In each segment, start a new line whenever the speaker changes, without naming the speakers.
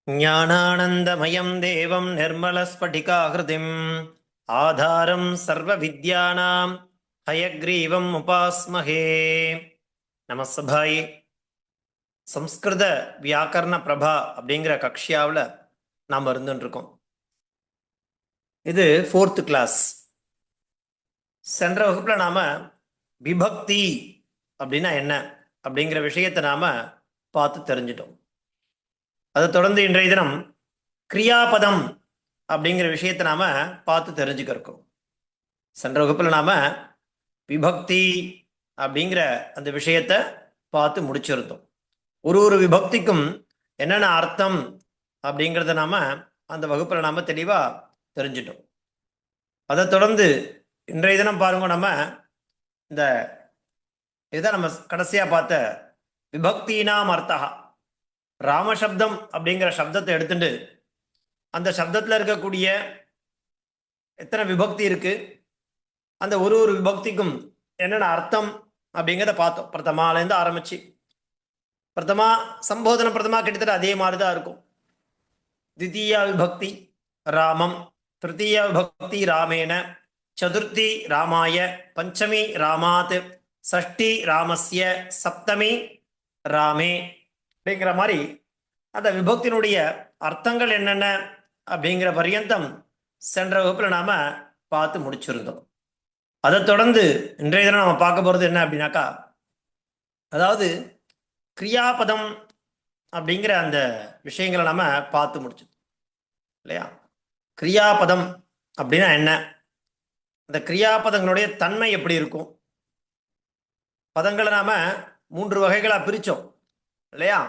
ஞானானந்தமயம் தேவம் நிர்மலஸ்படிகாகிருதிம் ஆதாரம் சர்வ வித்யானாம் ஹயக்ரீவம் உபாஸ்மஹே. நமஸ்தபாய். சம்ஸ்கிருத வியாக்கரண பிரபா அப்படிங்கிற கக்ஷியாவில் நாம் இருந்துருக்கோம். இது 4th கிளாஸ். சென்ற வகுப்பில் நாம் விபக்தி அப்படின்னா என்ன அப்படிங்கிற விஷயத்தை நாம் பார்த்து தெரிஞ்சிட்டோம். அதை தொடர்ந்து இன்றைய தினம் கிரியாபதம் அப்படிங்கிற விஷயத்தை நாம பார்த்து தெரிஞ்சுக்கிறோம். சென்ற வகுப்பில் நாம விபக்தி அப்படிங்கிற அந்த விஷயத்த பார்த்து முடிச்சிருந்தோம். ஒரு விபக்திக்கும் என்னென்ன அர்த்தம் அப்படிங்கிறத நாம அந்த வகுப்பில் நாம தெளிவா தெரிஞ்சிட்டோம். அதை தொடர்ந்து இன்றைய தினம் பாருங்க, நம்ம இந்த இதை நம்ம கடைசியா பார்த்த விபக்தினாம் அர்த்தா, ராமசப்தம் அப்படிங்கிற சப்தத்தை எடுத்துட்டு அந்த சப்தத்தில் இருக்கக்கூடிய எத்தனை விபக்தி இருக்கு, அந்த ஒரு விபக்திக்கும் என்னென்ன அர்த்தம் அப்படிங்கிறத பார்த்தோம். பிரதமாலேருந்து ஆரம்பிச்சு பிரதமா சம்போதன பிரதமா கிட்டத்தட்ட அதே மாதிரி தான் இருக்கும். தித்தீயா விபக்தி ராமம், திருத்தீயா விபக்தி ராமேன, சதுர்த்தி ராமாய, பஞ்சமி ராமாத், சஷ்டி ராமஸ்ய, சப்தமி ராமே அப்படிங்கிற மாதிரி அந்த விபக்தியினுடைய அர்த்தங்கள் என்னென்ன அப்படிங்கிற பரியந்தம் சென்ற வகுப்பில் நாம பார்த்து முடிச்சிருந்தோம். அதை தொடர்ந்து இன்றைய தினம் நம்ம பார்க்க போறது என்ன அப்படின்னாக்கா, அதாவது கிரியாபதம் அப்படிங்கிற அந்த விஷயங்களை நம்ம பார்த்து முடிச்சோம் இல்லையா. கிரியாபதம் அப்படின்னா என்ன, அந்த கிரியாபதங்களுடைய தன்மை எப்படி இருக்கும், பதங்களை நாம 3 வகைகளா பிரிச்சோம் இல்லையா.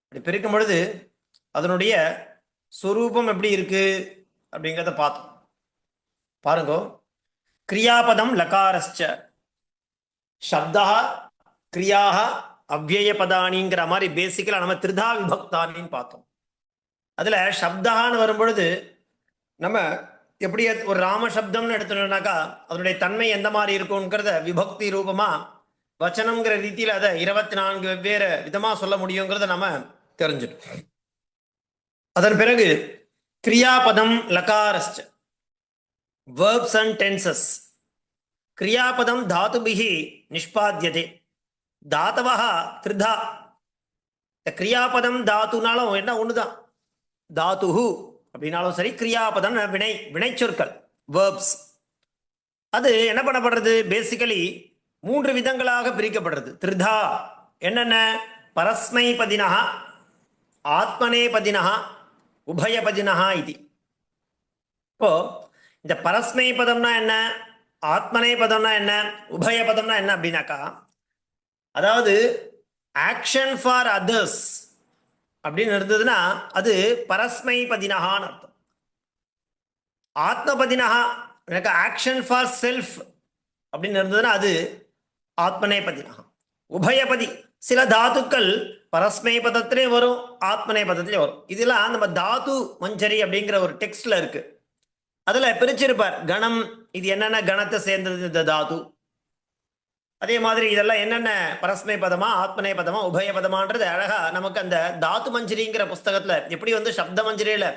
அப்படி பிரிக்கும் பொழுது அதனுடைய சொரூபம் எப்படி இருக்கு அப்படிங்கிறத பார்த்தோம். பாருங்க, கிரியாபதம் லகாரஸ்ச சப்தா கிரியாக அவ்யய பதானிங்கிற மாதிரி பேசிக்கலா நம்ம திருதா விபக்தானின்னு பார்த்தோம். அதுல சப்தான்னு வரும்பொழுது நம்ம எப்படி ஒரு ராம சப்தம்னு எடுத்துட்டோம்னாக்கா அதனுடைய தன்மை எந்த மாதிரி இருக்கும்ங்கிறத விபக்தி ரூபமா வச்சனம்ங்கிற ரீதியில அதை 24 வெவ்வேறு விதமா சொல்ல முடியுங்கிறத நம்ம தெரிஞ்சிட்டோம். அதன் பிறகு கிரியாபதம் லகாரஸ்ச verbs and tenses. கிரியாபதம் தாதுபிஹி நிஷ்பாத்யதே, தாத்தவஹ த்ரிதா. கிரியாபதம் தாத்துனாலும் என்ன ஒண்ணுதான், தாத்துஹு அப்படின்னாலும் சரி, கிரியாபதம் வினைச்சொற்கள் verbs. அது என்ன பண்ணப்படுறது, பேசிக்கலி 3 விதங்களாக பிரிக்கப்படுறது. த்ரிதா என்னென்ன, பரஸ்மைபதினஹ, ஆத்மனேபதினஹ, உபயபதினஹ இது. இப்போ இந்த பரஸ்மை பதம்னா என்ன, ஆத்மனே பதம்னா என்ன, உபய பதம்னா என்ன அப்படின்னாக்கா, அதாவது ஆக்ஷன் ஃபார் அதர்ஸ் அப்படின்னு இருந்ததுன்னா அது பரஸ்மை பதினஹான்னு அர்த்தம். ஆத்மபதினஹா எனக்கு ஆக்ஷன் ஃபார் செல்ஃப் அப்படின்னு இருந்ததுன்னா அது ஆத்மனே பதினஹா. உபயபதி சில தாத்துக்கள் பரஸ்மை பதத்திலே வரும், ஆத்மனே பதத்திலே வரும். இதெல்லாம் நம்ம தாத்து மஞ்சரி அப்படிங்கிற ஒரு டெக்ஸ்ட்ல இருக்கு, அதுல பிரிச்சிருப்பார். கணம் இது என்னென்ன கணத்தை சேர்ந்தது இந்த தாது, அதே மாதிரி இதெல்லாம் என்னென்ன பரஸ்மை பதமா ஆத்மனே பதமா உபய பதமான்றது அழகா நமக்கு அந்த தாத்து மஞ்சரிங்கிற புஸ்தகத்துல எப்படி சப்த மஞ்சரியில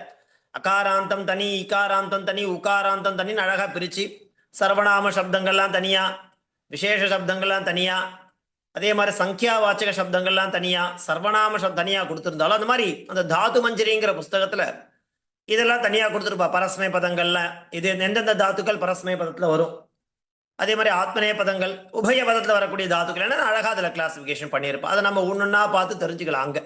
அகாராந்தம் தனி, இகாராந்தம் தனி, உகாராந்தம் தனின்னு அழகா பிரிச்சு, சர்வநாம சப்தங்கள்லாம் தனியா, விசேஷ சப்தங்கள்லாம் தனியா, அதே மாதிரி சங்கியா வாச்சக சப்தங்கள்லாம் தனியா, சர்வநாம தனியா கொடுத்திருந்தாலும் அந்த மாதிரி அந்த தாத்து மஞ்சரிங்கிற புஸ்தகத்துல இதெல்லாம் தனியா கொடுத்துருப்பா. பரஸ்மை பதங்கள்ல இது எந்தெந்த தாத்துக்கள் பரஸ்மை பதத்துல வரும், அதே மாதிரி ஆத்மனே பதங்கள் உபய பதத்துல வரக்கூடிய தாத்துக்கள் என்ன அழகா அதுல கிளாசிபிகேஷன் பண்ணியிருப்பா. அதை நம்ம ஒன்னொன்னா பார்த்து தெரிஞ்சுக்கலாம். அங்க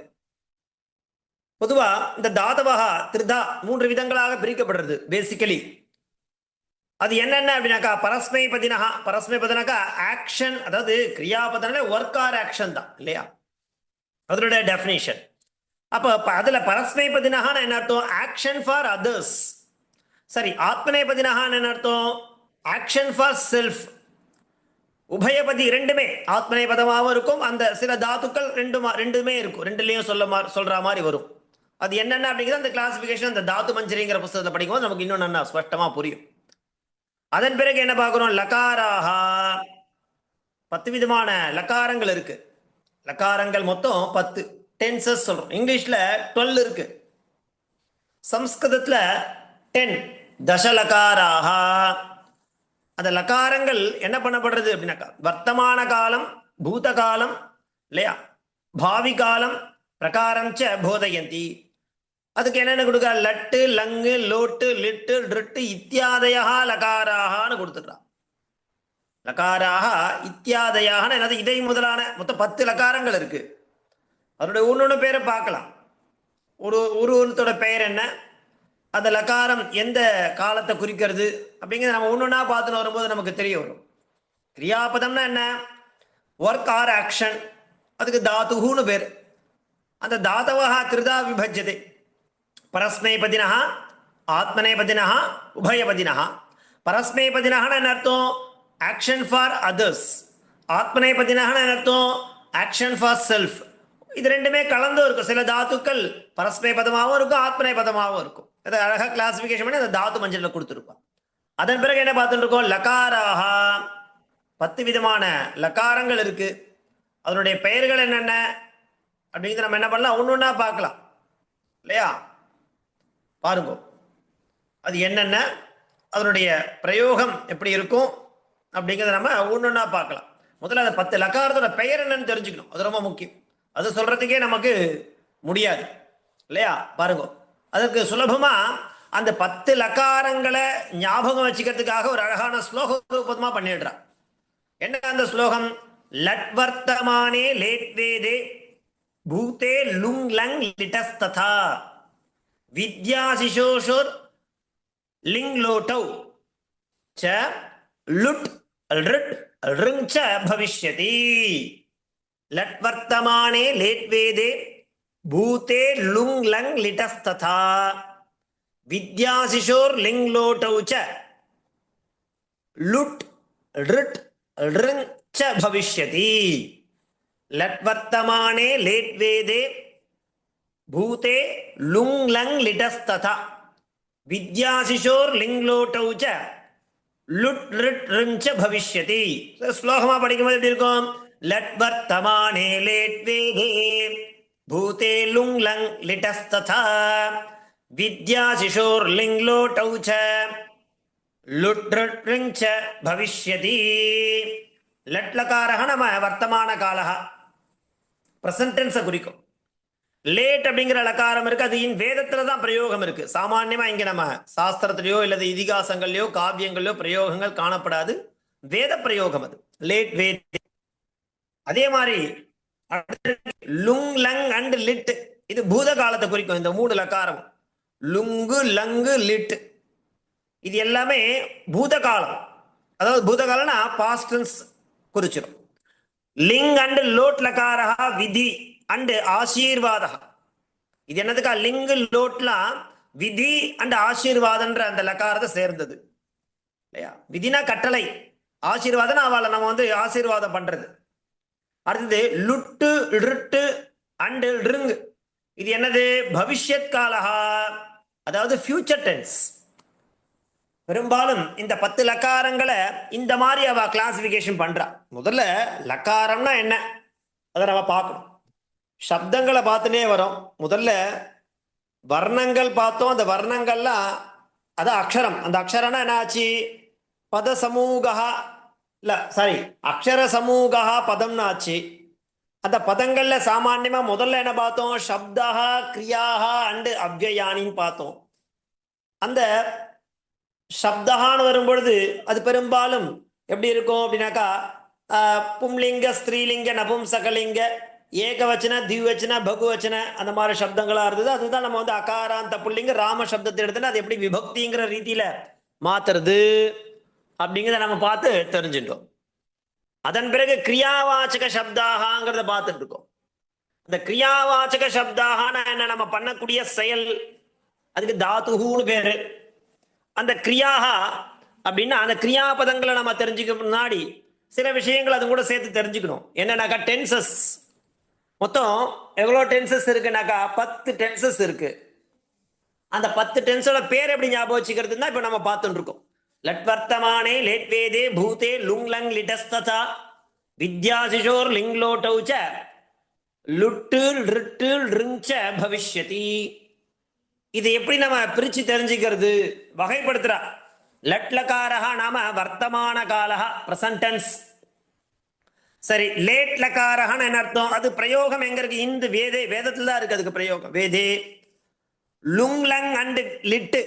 பொதுவா இந்த தாதவகா த்ரிதா 3 விதங்களாக பிரிக்கப்படுறது பேசிக்கலி. அது என்னென்ன அப்படின்னாக்கா, பரஸ்மை பதினஹா, பரஸ்மை பதினாக்கா ஆக்ஷன், அதாவது கிரியாபதனால ஒர்க் ஆர் ஆக்ஷன் தான் இல்லையா, அதனுடைய டெஃபினேஷன். அப்போ அதுல பரஸ்மை பதினஹான்னு என்ன அர்த்தம், ஆக்ஷன் ஃபார் அதர்ஸ். சரி, ஆத்மனே பதினஹான்னு என்ன அர்த்தம், ஆக்ஷன் ஃபார் செல்ஃப். உபயபதி ரெண்டுமே ஆத்மனே பதமாகவும் இருக்கும், அந்த சில தாத்துக்கள் ரெண்டுமே இருக்கும், ரெண்டுலையும் சொல்ற மாதிரி வரும். அது என்னென்ன அப்படிங்கிறது அந்த கிளாசிபிகேஷன் அந்த தாத்து மஞ்சரிங்கிற புத்தகத்தை படிக்கும்போது நமக்கு இன்னும் நல்லா ஸ்பஷ்டமா புரியும். அதன் பிறகு என்ன பார்க்கிறோம், லகாராஹா 10 விதமான லகாரங்கள் இருக்கு. லகாரங்கள் மொத்தம் 10 டென்சஸ் சொல்றோம். இங்கிலீஷ்ல 12 இருக்கு. சம்ஸ்கிருதத்துல 10 தசலகாராக. அந்த லகாரங்கள் என்ன பண்ணப்படுறது அப்படின்னாக்கா வர்த்தமான காலம், பூத காலம் இல்லையா, பாவி காலம், பிரகாரம் ச போதயந்தி. அதுக்கு என்னென்ன கொடுக்க, லட்டு, லங்கு, லோட்டு, லிட்டு, ரிட்டு இத்தியாதயா லகாராகனு கொடுத்துக்கிறான். லகாராக இத்தியாதயாக என்னது, இதை முதலான மொத்தம் 10 லகாரங்கள் இருக்கு. அதனுடைய ஒன்னொன்று பேரை பார்க்கலாம். ஒருத்தோட பெயர் என்ன, அந்த லகாரம் எந்த காலத்தை குறிக்கிறது அப்படிங்கிறத நம்ம ஒன்னொன்னா பார்த்துன்னு வரும்போது நமக்கு தெரிய வரும். கிரியாபதம்னா என்ன, ஒர்க் ஆர் ஆக்ஷன், அதுக்கு தாத்துன்னு பேர். அந்த தாத்தவா திருதா விபஜ்யதே, பரஸ்மைபதினா, ஆத்மநேபதினா, உபயபதினா. பரஸ்மைபதினா என்ன அர்த்தம், ஆக்ஷன் ஃபார் அதர்ஸ். ஆத்மநேபதினா என்ன அர்த்தம், ஆக்ஷன் ஃபார் செல்ஃப். இது ரெண்டுமே கலந்தும் இருக்கும். சில தாத்துக்கள் பரஸ்மை பதமாகவும் இருக்கும், ஆத்மனை பதமாகவும் இருக்கும். அதை அழகாக கிளாசிபிகேஷன் பண்ணி அந்த தாத்து மஞ்சளில் கொடுத்துருப்பான். அதன் பிறகு என்ன பார்த்துட்டு இருக்கோம், லகாராக 10 விதமான லகாரங்கள் இருக்கு. அதனுடைய பெயர்கள் என்னென்ன அப்படிங்கிறத நம்ம என்ன பண்ணலாம், ஒன்று ஒன்றா பார்க்கலாம் இல்லையா. பாருங்க அது என்னென்ன, அதனுடைய பிரயோகம் எப்படி இருக்கும் அப்படிங்கிறத நம்ம ஒன்று ஒன்றா பார்க்கலாம். முதல்ல அந்த 10 லகாரத்தோட பெயர் என்னன்னு தெரிஞ்சுக்கணும், அது ரொம்ப முக்கியம். அது சொல்றதுக்கே நமக்கு முடியாது இல்லையா. பாருங்க, அதுக்கு சுலபமா அந்த 10 லகாரங்களை ஞாபகம் வச்சுக்கிறதுக்காக ஒரு அழகான ஸ்லோக ரூபமா பண்ணிடுறான். என்ன அந்த ஸ்லோகம், லட்வர்த்தமானே லேட்வேதே பூதே லுங் லங் லிட்டஸ்ததா வித்யா சிசோஷோர் லிங் லோட்டௌ ச லுட் ரிட் ரிங் ச பவிஷ்யதி. லட்வர்த்தமானே லேட்வேதே பூதே லுங் லங் லிட்டஸ்ததா வித்யா சிசோர் லிங் லோட்டௌ ச லுட் ரிட் ரிங் ச பவிஷ்யதி. லட்வர்த்தமானே லேட்வேதே பூதே லுங் லங் லிட்டஸ்ததா வித்யா சிசோர் லிங் லோட்டௌ ச லுட் ரிட் ரிங் ச பவிஷ்யதி. ஸ்லோகமா படிக்கும்போது எப்படி இருக்கும், லட்வர்த்தமானே லேட்வேதே பூதே லுங் லங் லிட்டஸ்ததா வித்யா சிசோர் லிங் லோட்டௌ ச லுட் ரிட் ரிங் ச பவிஷ்யதி. லட்லகாரக நம்ம வர்த்தமான காலக பிரசன்ட் டென்ஸை குறிக்கும். லேட் அப்படிங்கிற லகாரம் இருக்கு, அது வேதத்துல தான் பிரயோகம் இருக்கு. சாமான்யமா இங்க நம்ம சாஸ்திரத்திலேயோ இல்லது இதிகாசங்கள்லயோ காவியங்கள்லயோ பிரயோகங்கள் காணப்படாது, வேத பிரயோகம் அது லேட் வேத். அதே மாதிரி லுங் லங் அண்ட் லிட், இது பூத காலத்தை குறிக்கும். இந்த 3 லகாரம் லுங்கு லங்கு லிட் இது எல்லாமே பூத காலம். அதாவது பூத காலம்னா பாஸ்ட் டென்ஸ் குறிச்சிடும். லிங் அண்ட் லோட் லகாரஹா விதி அண்ட் ஆசீர்வாத. இது என்னதுக்கா, லிங்கு லோட்லாம் விதி அண்ட் ஆசீர்வாதன்ற அந்த லகாரத்தை சேர்ந்தது இல்லையா. விதினா கட்டளை, ஆசீர்வாதம் அவளை நம்ம ஆசீர்வாதம் பண்றது. அடுத்தது லுட்டு ரிட்டு அண்ட் ரிங், இது என்னது, பவிஷ்யத் காலஹா, அதாவது ஃபியூச்சர் டென்ஸ். பெரும்பாலும் இந்த 10 லக்காரங்களை இந்த மாதிரி அவ கிளாசிபிகேஷன் பண்றா. முதல்ல லக்காரம்னா என்ன அதை நம்ம பார்க்கணும். சப்தங்களை பார்த்துனே வரோம். முதல்ல வர்ணங்கள் பார்த்தோம். அந்த வர்ணங்கள்லாம் அது அக்ஷரம். அந்த அக்ஷரம்னா என்ன ஆச்சு, பத சமூகா இல்ல சாரி அக்ஷர சமூகா பதம்னு ஆச்சு. அந்த பதங்கள்ல சாமான்யமா முதல்ல என்ன பார்த்தோம், சப்தா கிரியாக அண்டு அவ்யயானின்னு பார்த்தோம். அந்த சப்தகான்னு வரும்பொழுது அது பெரும்பாலும் எப்படி இருக்கும் அப்படின்னாக்கா, பும்லிங்க ஸ்திரீலிங்க நபும்சகலிங்க ஏகவச்சன திவ்வச்சன பகுவச்சன அந்த மாதிரி சப்தங்களா இருந்தது. அதுதான் நம்ம அகாராந்த புல்லிங்க ராம சப்தத்தை எடுத்துன்னா அது எப்படி விபக்திங்கிற ரீதியில மாத்துறது அப்படிங்கிறத நம்ம பார்த்து தெரிஞ்சுட்டோம். அதன் பிறகு கிரியாவாச்சக சப்தாகங்கிறத பார்த்துட்டு இருக்கோம். அந்த கிரியாவாச்சக சப்தாகனா என்ன, நம்ம பண்ணக்கூடிய செயல், அதுக்கு தாத்துன்னு பேரு. அந்த கிரியாகா அப்படின்னா அந்த கிரியாபதங்களை நம்ம தெரிஞ்சுக்க முன்னாடி சில விஷயங்கள் அது கூட சேர்த்து தெரிஞ்சுக்கணும். என்னன்னாக்கா டென்சஸ், மொத்தம் எவ்வளோ டென்சஸ் இருக்குனாக்கா 10 டென்சஸ் இருக்கு. அந்த 10 டென்ஸோட பேர் எப்படி ஞாபகம் வச்சுக்கிறது தான் இப்ப நம்ம பார்த்துட்டு இருக்கோம். லட்வர்த்தமானே லேட்வேதே பூதே லுங் லங் லிடஸ்ததா வித்யாசிஷோர் லிங் லோட்டௌ ச லுட்டு ரிட்டு ரிங் ச பவிஷ்யதி. இது எப்படி நம்ம பிரிச்சு தெரிஞ்சுக்கிறது? வகைப்படுத்துறா. லட்லகாரஹா நாம வர்த்தமான காலஹா பிரசன்ட் டென்ஸ். சரி, லேட் லகாரஹான்னு என்ன அர்த்தம்? அது பிரயோகம் எங்க இருக்கு? இந்த வேதத்துல தான் இருக்கு அதுக்கு பிரயோகம். வேதே லுங் லங் அண்ட் லிட்டு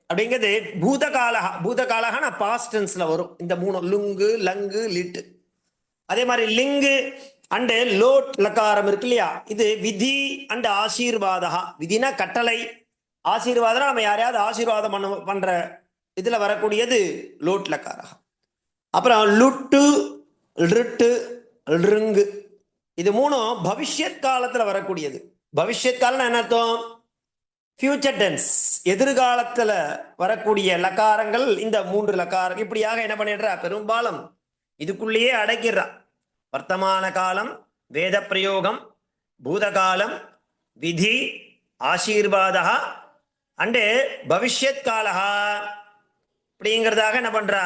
அப்படிங்கிறது பூதகாலஹா. பூதகாலஹானா பாஸ்ட் டென்ஸ்ல வரும் இந்த மூணு, லுங்கு லங்கு லிட்டு. அதே மாதிரி லிங்கு அண்டு லோட் லக்காரம் இருக்கு இல்லையா, இது விதி அண்ட் ஆசீர்வாதா. விதினா கட்டளை, ஆசீர்வாதம் நம்ம யாரையாவது ஆசீர்வாதம் பண்ற இதுல வரக்கூடியது லோட் லக்காரா. அப்புறம் லுட்டு லிட்டு லிங்கு, இது மூணும் பவிஷ்யத் காலத்துல வரக்கூடியது. பவிஷ்யத் காலம் என்ன அர்த்தம்? ஃபியூச்சர் டென்ஸ், எதிர்காலத்துல வரக்கூடிய லக்காரங்கள் இந்த மூன்று லக்காரங்கள். இப்படியாக என்ன பண்ணிடுறா, பெரும்பாலும் இதுக்குள்ளேயே அடைக்கிறா. வர்த்தமான காலம், வேத பிரயோகம், பூதகாலம், விதி, ஆசீர்வாதா அண்டு பவிஷ்யத் காலஹா அப்படிங்கிறதாக என்ன பண்றா,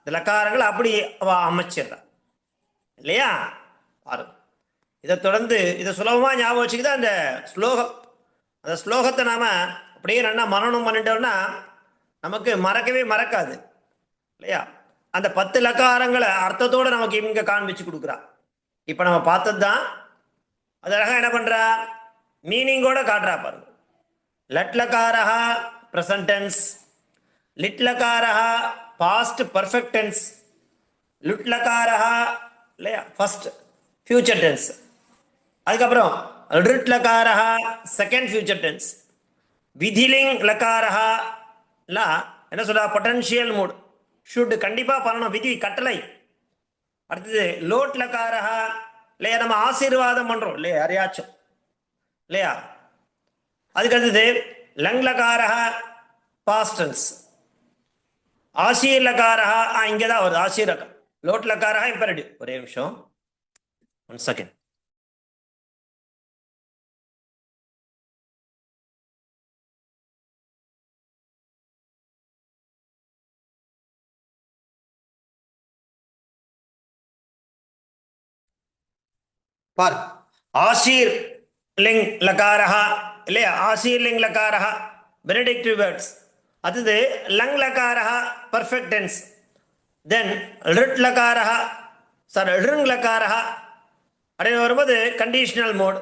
இந்த லக்காரங்கள் அப்படி அவ அமைச்சிடுறா இல்லையா? பாருங்க, இதை தொடர்ந்து இதை சுலபமா ஞாபகம் வச்சுக்கிதான் அந்த ஸ்லோகம். அந்த ஸ்லோகத்தை நாம அப்படியே நல்லா மனனம் பண்ணிட்டோம்னா நமக்கு மறக்கவே மறக்காது இல்லையா? அந்த 10 லக்காரங்களை அர்த்தத்தோட நமக்கு இங்க காண்பிச்சு கொடுக்குறா. இப்ப நம்ம பார்த்தது தான். அதற்காக என்ன பண்றா, மீனிங்கோட காட்டுறா பாருங்க. லட்லகாரஹா பிரசன்ட் டென்ஸ், லிட்லகாரஹா பாஸ்ட் பர்ஃபெக்ட் டென்ஸ், லுட்லகாரஹா இல்லையா ஃபர்ஸ்ட் ஃபியூச்சர் டென்ஸ், அதுக்கப்புறம் ரிட்லகாரஹா செகண்ட் ஃபியூச்சர் டென்ஸ், விதிலிங் லகாரஹா என்ன சொல்றா, பொட்டன்ஷியல் மூட், ஷுட் கண்டிப்பா பண்ணணும், விதி கட்டளை. அடுத்தது லோட் லகாரஹா இல்லையா, நம்ம ஆசீர்வாதம் பண்றோம் இல்லையா யாரையாச்சும் இல்லையா. அதுக்கு அடுத்தது லங் லகாரஹா பாஸ்ட் டென்ஸ், ஆசீர் லகாரஹா இங்கதான் வருது ஆசீர் லகா. லோட் லகாரஹா இம்பெரேட்டிவ். ஒரே நிமிஷம், 1 செகண்ட். பார், ஆசீர் லிங் லகாரஹா இல்லையா, ஆசீர் லிங் லகாரஹா பெனடிக்டிவ் வேர்ட்ஸ். அடுத்தது லங் லகாரஹா பர்ஃபெக்ட் டென்ஸ், தென் ரிட் லகாரஹா சாரி ரிங் லகாரஹா அப்படின்னு வரும்போது கண்டிஷனல் மோட்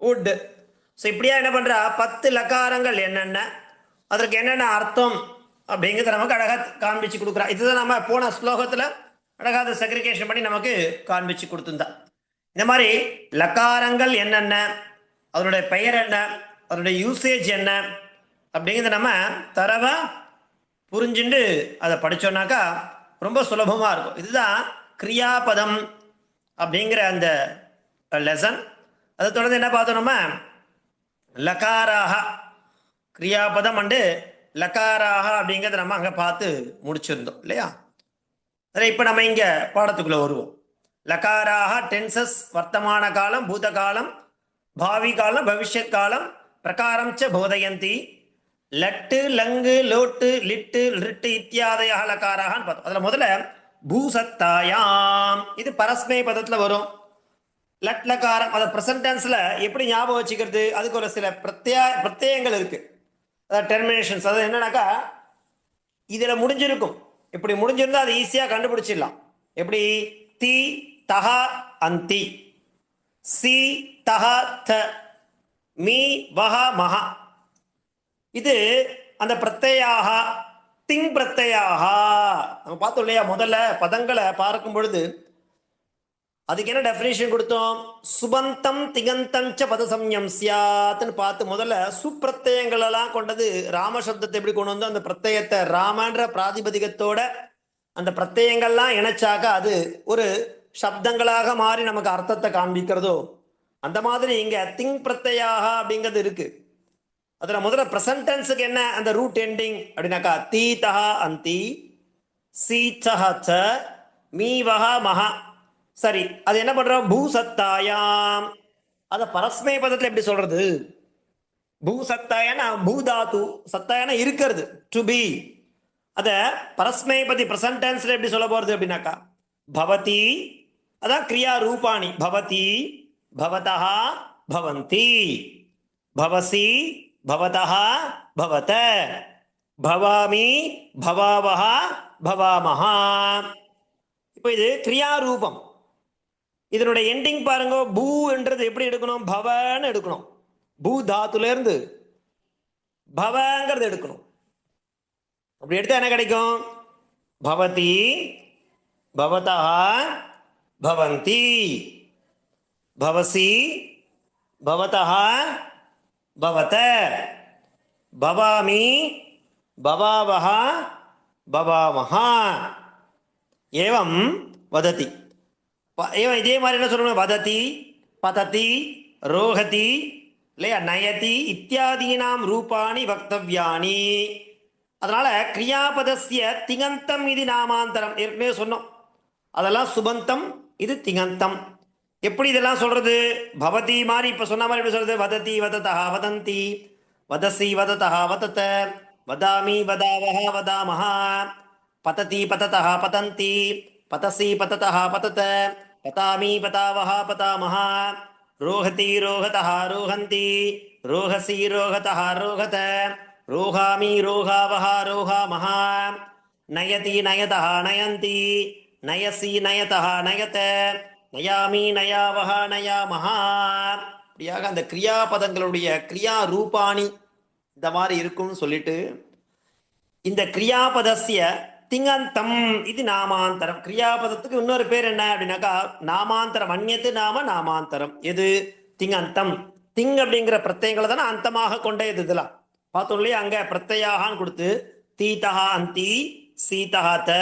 வுட். ஸோ இப்படியா என்ன பண்றா, 10 லகாரங்கள் என்னென்ன, அதற்கு என்னென்ன அர்த்தம் அப்படிங்கிறத நமக்கு அழகா காண்பிச்சு கொடுக்குறா. இதுதான் நம்ம போன ஸ்லோகத்துல அழகா அதை செக்ரிகேஷன் பண்ணி நமக்கு காண்பிச்சு கொடுத்துருந்தா. இந்த மாதிரி லக்காரங்கள் என்னென்ன, அதனுடைய பெயர் என்ன, அதனுடைய யூசேஜ் என்ன அப்படிங்கிறத நம்ம தரவா புரிஞ்சுட்டு அதை படிச்சோம்னாக்கா ரொம்ப சுலபமா இருக்கும். இதுதான் கிரியாபதம் அப்படிங்கிற அந்த லெசன். அதை தொடர்ந்து என்ன பார்த்தோம் நம்ம, லகாராக கிரியாபதம் அண்டு லகாராக அப்படிங்கிறத நம்ம அங்கே பார்த்து முடிச்சிருந்தோம் இல்லையா. அதில் இப்போ நம்ம இங்கே பாடத்துக்குள்ள வருவோம். லகாராக டென்சஸ் வர்த்தமான காலம், பூதகாலம், பாவி காலம், பவிஷ்யத் காலம், பிரகாரம் ச போதயந்தி. லட்டு லங்கு லோட்டு லிட்டு ரிட்டு இத்தியாதய லகாராக பார்த்தோம். அதில் முதல்ல பூசத்தாயாம், இது பரஸ்மை பதத்தில் வரும். லட்லகாரம் அதை பிரசன்ட் டென்ஸ்ல எப்படி ஞாபகம் வச்சுக்கிறது, அதுக்கு ஒரு சில பிரத்யயங்கள் இருக்கு, அதாவது டெர்மினேஷன்ஸ். அது என்னன்னாக்கா இதுல முடிஞ்சிருக்கும், இப்படி முடிஞ்சிருந்தா அது ஈஸியா கண்டுபிடிச்சிடலாம். எப்படி, தி தஹ அந்தி, சி தஹ த, மீ வஹ மஹ. இது அந்த பிரத்யாக திங் பிரத்யாக நம்ம பார்த்தோம் இல்லையா. முதல்ல பதங்களை பார்க்கும் பொழுது அதுக்கு என்ன டெஃபினேஷன் கொடுத்தோம், சுபந்தம் திகந்தம் ச பதசம்யம் சியாத்னு பார்த்து முதல்ல சுப்பிரத்தயங்கள் எல்லாம் கொண்டது ராம சப்தத்தை எப்படி கொண்டு வந்து அந்த பிரத்யத்தை ராமன்ற பிராதிபதிகத்தோட அந்த பிரத்யங்கள்லாம் இணைச்சாக்க அது ஒரு சப்தங்களாக மாறி நமக்கு அர்த்தத்தை காண்பிக்கிறதோ அந்த மாதிரி இங்க திங் பிரத்யாக அப்படிங்கிறது இருக்கு. அதுல முதல்ல பிரசன்ட் டென்ஸுக்கு என்ன அந்த ரூட் எண்டிங் அப்படின்னாக்கா தீ தஹ அந்தி, சி சஹ ச, மீ வஹ மஹ. சரி, அது என்ன பண்றோம், பூசத்தாயாம். அத பரஸ்மை பதத்துல எப்படி சொல்றது, பூசத்தாயனா பூதாத்து, சத்தாயனா இருக்கிறது, டு பி. அத பரஸ்மை பதி பிரசன்ட் டென்ஸ்ல எப்படி சொல்ல போறது அப்படின்னாக்கா பவதி, அதான் கிரியா ரூபாணி, பவதி பவதஹ பவந்தி, பவசி பவதः பவத, பவாமி பவாவஹ பவாமஹ. இப்போ இது கிரியா ரூபம். இதனுடைய எண்டிங் பாருங்க, பூ என்றது எப்படி எடுக்கணும்? பவன்னு எடுக்கணும். பூ தாத்துல இருந்து பவங்கிறது எடுக்கணும். அப்படி எடுத்தா என்ன கிடைக்கும்? பவதி பவதः பவந்தி, பவசி பவதः பவத, பவாமி பவாவஹ பவாமஹ. ஏவம் வததி. ஏவம் இதே மாதிரி என்ன சொல்லணும்? வததி, பததி, ரோஹதி இல்லையா, நயதி இத்தியாதீனாம் ரூபாணி வக்தவ்யானி. அதனால கிரியாபதஸ்ய திங்கந்தம் இது நாமாந்தரம் ஏற்கனவே சொன்னோம். அதெல்லாம் சுபந்தம், இது திங்கந்தம். எப்படி இதெல்லாம் சொல்றது? பவதி மாதிரி இப்ப சொன்ன மாதிரி எப்படி சொல்றது? வததி வததஹ வதந்தி, வதசி வததஹ வதத, வதாமி வதாவஹ வதாமஹ, பததி பததஹ பதந்தி, பதசி பததஹ பதத, பதாமி பதாவஹ பதாமஹ, ரோஹதி ரோஹதஹ ரோஹந்தி, ரோஹசி ரோஹதஹ ரோஹத, ரோஹாமி ரோஹாவஹ ரோஹாமஹ, நயதி நயதஹ நயந்தி, நயசி நயதஹ நயத, நயாமி நயாவஹ நயாமஹா. அப்படியாக அந்த கிரியாபதங்களுடைய கிரியா ரூபாணி இந்த மாதிரி இருக்கும்னு சொல்லிட்டு, இந்த கிரியாபதஸ்ய திங்கந்தம் இது நாமாந்தரம். கிரியாபதத்துக்கு இன்னொரு பேர் என்ன அப்படின்னாக்கா நாமாந்தரம். அந்நியத்து நாம நாமாந்தரம். எது? திங்கந்தம். திங் அப்படிங்கிற பிரத்யங்களை தானே அந்தமாக கொண்டே இதெல்லாம் பார்த்தோம் இல்லையா? அங்க பிரத்யாகான்னு கொடுத்து தீதஹா அந்தி, சீதஹா த,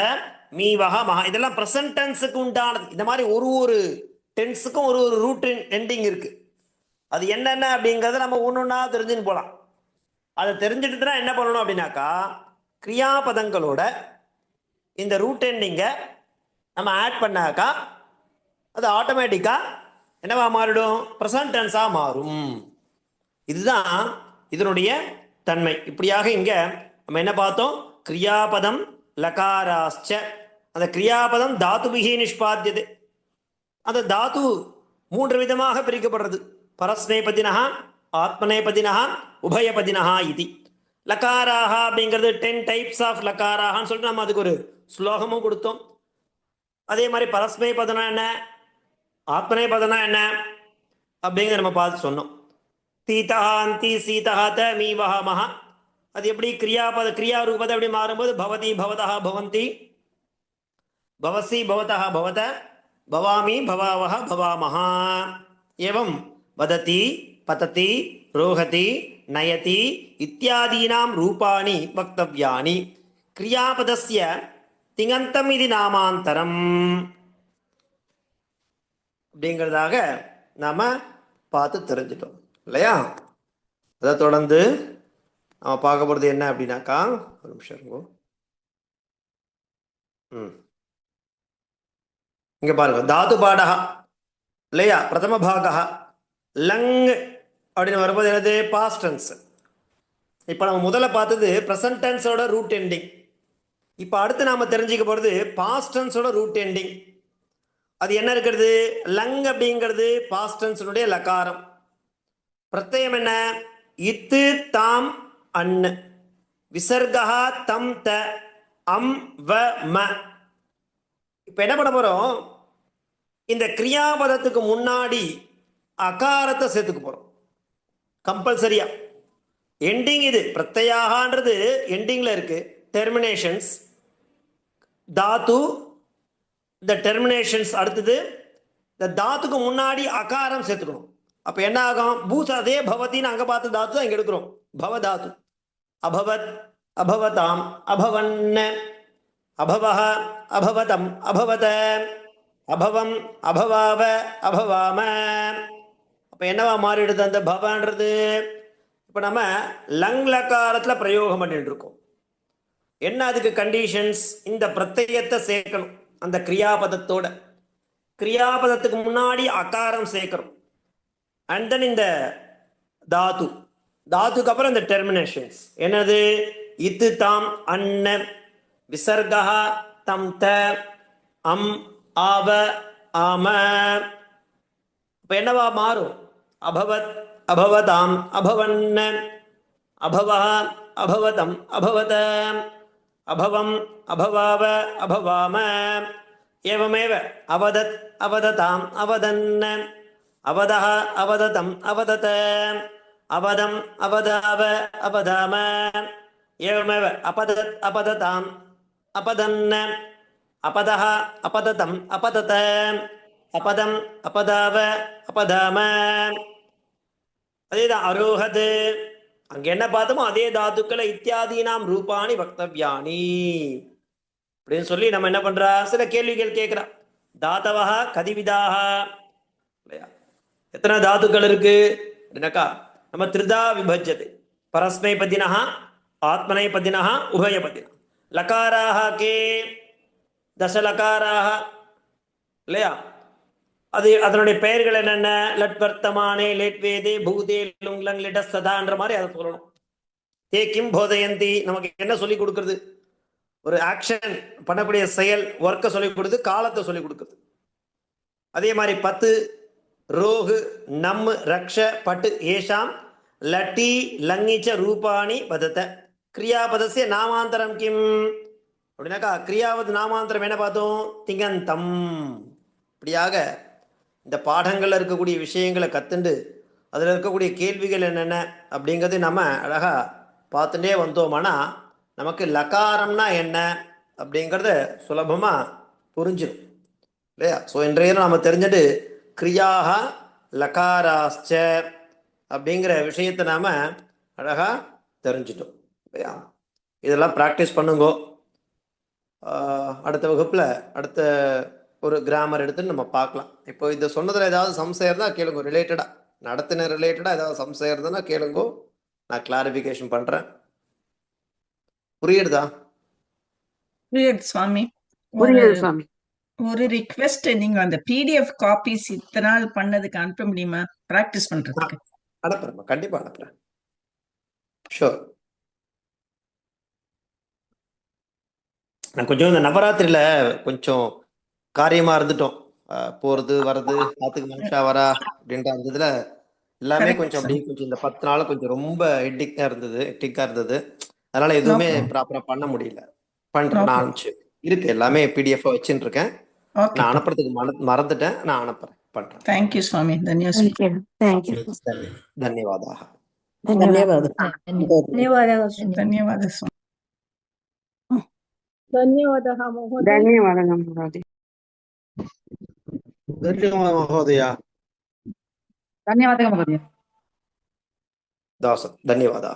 மீவஹா மகா, இதெல்லாம் பிரசன்ட் டென்ஸுக்கு உண்டானது. இந்த மாதிரி ஒரு ஒரு டென்ஸுக்கும் ஒரு ஒரு ரூட் எண்டிங் இருக்கு. அது என்னென்ன அப்படிங்கிறத நம்ம ஒன்னொன்னா தெரிஞ்சுன்னு போகலாம். அதை தெரிஞ்சுட்டு என்ன பண்ணணும் அப்படின்னாக்கா கிரியாபதங்களோட இந்த ரூட் எண்டிங்கை நம்ம ஆட் பண்ணாக்கா அது ஆட்டோமேட்டிக்கா என்னவா மாறிடும்? பிரசன்ட் டென்ஸா மாறும். இதுதான் இதனுடைய தன்மை. இப்படியாக இங்க நம்ம என்ன பார்த்தோம்? கிரியாபதம் லகாராஸ்ச. அந்த கிரியாபதம் தாத்துபிகி நிஷ்பாத்தியது. அந்த தாத்து மூன்று விதமாக பிரிக்கப்படுறது. பரஸ்மைபதினஹ, ஆத்மநேபதினஹ, உபயபதினஹ இது. லகாராக அப்படிங்கிறது 10 டைப்ஸ் ஆஃப் லகாராகன்னு சொல்லிட்டு நம்ம அதுக்கு ஒரு ஸ்லோகமும் கொடுத்தோம். அதே மாதிரி பரஸ்மைபதனா என்ன, ஆத்மநேபதனா என்ன அப்படிங்கிறத நம்ம பார்த்து சொன்னோம். தீதஹா அந்தி, சீதஹா த, மீவஹா மஹா. அது எப்படி கிரியாபத கிரியா ரூபத்தை எப்படி மாறும்போது பவதி பவதஹ பவந்தி, பவசி பவதஹ பவத, பவாமி பவாவஹ பவாமஹா. ஏவம் வததி பததி ரோஹதி நயதி இத்தியாதீனாம் ரூபாணி வக்தவ்யானி. கிரியாபதஸ்ய திங்கந்தம் இது நாமாந்தரம் அப்படிங்கிறதாக நாம பார்த்து தெரிஞ்சிட்டோம் இல்லையா? அதை தொடர்ந்து நம்ம பார்க்க போகிறது என்ன அப்படின்னாக்கா, ஒரு நிமிஷம் இருங்கோ. இங்க பாருங்க, தாது பாடகா இல்லையா, பிரதம பாகா லங் அப்படின்னு வரும்போது என்னது? Past tense. இப்போ நம்ம முதல்ல பார்த்தது ப்ரெசன்ட் டென்ஸோட ரூட் எண்டிங். இப்போ அடுத்து நாம தெரிஞ்சுக்க போகிறது பாஸ்ட் டென்ஸோட ரூட் எண்டிங். அது என்ன இருக்கிறது? லங் அப்படிங்கிறது பாஸ்ட் டென்ஸினுடைய லகாரம். பிரத்யம் என்ன? இத்து தாம் அன், விசர்கா தம் த, அம் வ ம. இப்ப என்ன பண்ண போறோம்? இந்த கிரியாபதத்துக்கு முன்னாடி அகாரத்தை சேர்த்துக்க போறோம் கம்பல்சரியா. எண்டிங் இது பிரத்யாகான்றது எண்டிங்ல இருக்கு. டெர்மினேஷன்ஸ் தாத்து, இந்த டெர்மினேஷன்ஸ் அடுத்தது இந்த தாத்துக்கு முன்னாடி அகாரம் சேர்த்துக்கணும். அப்ப என்ன ஆகும்? பூச அதே பவத்தின்னு அங்க பார்த்து தாத்து தான் இங்க எடுக்கிறோம். பவதாத்து. அபவத், அபவதாம், அபவன், அபவஹ, அபவதம், அபவத, அபவம், அபவாவ, அபவாம. அப்ப என்னவா மாறிடுது அந்த பவன்றது? இப்ப நம்ம லங் லகாரத்துல பிரயோகம் பண்ணிட்டு இருக்கோம். என்ன அதுக்கு கண்டிஷன்ஸ்? இந்த பிரத்யத்தை சேர்க்கணும் அந்த கிரியாபதத்தோட. கிரியாபதத்துக்கு முன்னாடி அகாரம் சேர்க்கிறோம். அண்ட் தென் இந்த தாத்து, தாத்துக்கு அப்புறம் இந்த டெர்மினேஷன்ஸ் என்னது? இத்து தாம் அன்ன, விசர்கா தம் த, அம் ஆவ ஆம. இப்ப என்னவா மாறும்? அபவத், அபவதாம், அபவன், अभवः अभवतम् अभवत अभवम् अभवाव अभवाम एवमेव अवदत् अवदताम् अवदन् अवदः अवदतम् अवदत अवदम् अवदाव अवदाम एवमेव अपदत् अपदताम् अपदन् अपदः अपदतम् अपदत अपदम् अपदाव अपदाम அதேதான் அரோஹது அங்க என்ன பார்த்தோமோ அதே தாத்துக்களை இத்தியாதீனாம் ரூபாணி வக்தவ்யானி அப்படின்னு சொல்லி நம்ம என்ன பண்றா சில கேள்விகள் கேட்கிறா தாத்தவா கதிவிதாக இல்லையா எத்தனை தாத்துக்கள் இருக்கு அப்படின்னாக்கா நம்ம திருதா விபஜ்யத்தை பரஸ்மை பதினா ஆத்மனை பதினா உபய பதினா லகாராக கே தசலகாராக இல்லையா அது அதனுடைய பெயர்கள் என்னென்ன லட் வர்த்தமானே லேட் வேதே பூதே லுங்லங் லிட சதான்ற மாதிரி அதை சொல்லணும் தே கிம் போதயந்தி நமக்கு என்ன சொல்லி கொடுக்குறது ஒரு ஆக்ஷன் பண்ணக்கூடிய செயல் ஒர்க்கை சொல்லி கொடுத்து காலத்தை சொல்லி கொடுக்குறது அதே மாதிரி 10 ரோகு நம் ரக்ஷ பட்டு ஏஷாம் லட்டி லங்கிச்ச ரூபாணி பதத்த கிரியாபதசிய நாமாந்தரம் கிம் அப்படின்னாக்கா கிரியாவது நாமாந்தரம் என்ன பார்த்தோம் திங்கந்தம் இப்படியாக இந்த பாடங்களில் இருக்கக்கூடிய விஷயங்களை கற்றுண்டு அதில் இருக்கக்கூடிய கேள்விகள் என்னென்ன அப்படிங்கிறது நம்ம அழகாக பார்த்துட்டே வந்தோம்னா நமக்கு லகாரம்னா என்ன அப்படிங்கிறத சுலபமாக புரிஞ்சிடும் இல்லையா. ஸோ இன்றைய நம்ம தெரிஞ்சுட்டு கிரியாக லகாராஸ்ச அப்படிங்கிற விஷயத்தை நாம் அழகாக தெரிஞ்சிட்டோம் இல்லையா. இதெல்லாம் ப்ராக்டிஸ் பண்ணுங்கோ. அடுத்த வகுப்பில் அடுத்த ஒரு கிராமர் எடுத்து நம்ம பார்க்கலாம். இப்போ இதை சொன்னதில் ஏதாவது சம்சயம் இருந்தால் கேளுங்க, ரிலேட்டடாக நடத்தின ரிலேட்டடாக ஏதாவது சம்சயம் இருந்ததுன்னா கேளுங்கோ, நான் கிளாரிஃபிகேஷன் பண்ணுறேன். புரியுதா?
புரியுது சுவாமி. ஒரு ரிக்வெஸ்ட், நீங்க அந்த பிடிஎஃப் காப்பீஸ் இத்தனை நாள் பண்ணதுக்கு அனுப்ப முடியுமா பிராக்டிஸ் பண்றதுக்கு?
அனுப்புறேன், கண்டிப்பா அனுப்புறேன். ஷோர். நான் கொஞ்சம் இந்த நவராத்திரியில கொஞ்சம் காரியமா இருந்துட்டோம். போறது வர்றது ஆத்துக்கு மனுஷா வரா அப்படின்ற அந்த இதுல எல்லாமே கொஞ்சம் அப்படியே கொஞ்சம் இந்த 10 நாள் கொஞ்சம் ரொம்ப ஹெக்டிக்கா இருந்தது. அதனால எதுவுமே ப்ராப்பரா பண்ண முடியல. பண்றேன் நான். இருக்கு எல்லாமே பிடிஎஃப் வச்சுட்டு இருக்கேன். நான் அனுப்புறதுக்கு மறந்துட்டேன். நான் அனுப்புறேன், பண்றேன்.
தேங்க்யூ சுவாமி.
தன்யவாதாக.
ಧನ್ಯವಾದ ಮಹೋದಯ.
ಧನ್ಯವಾದ.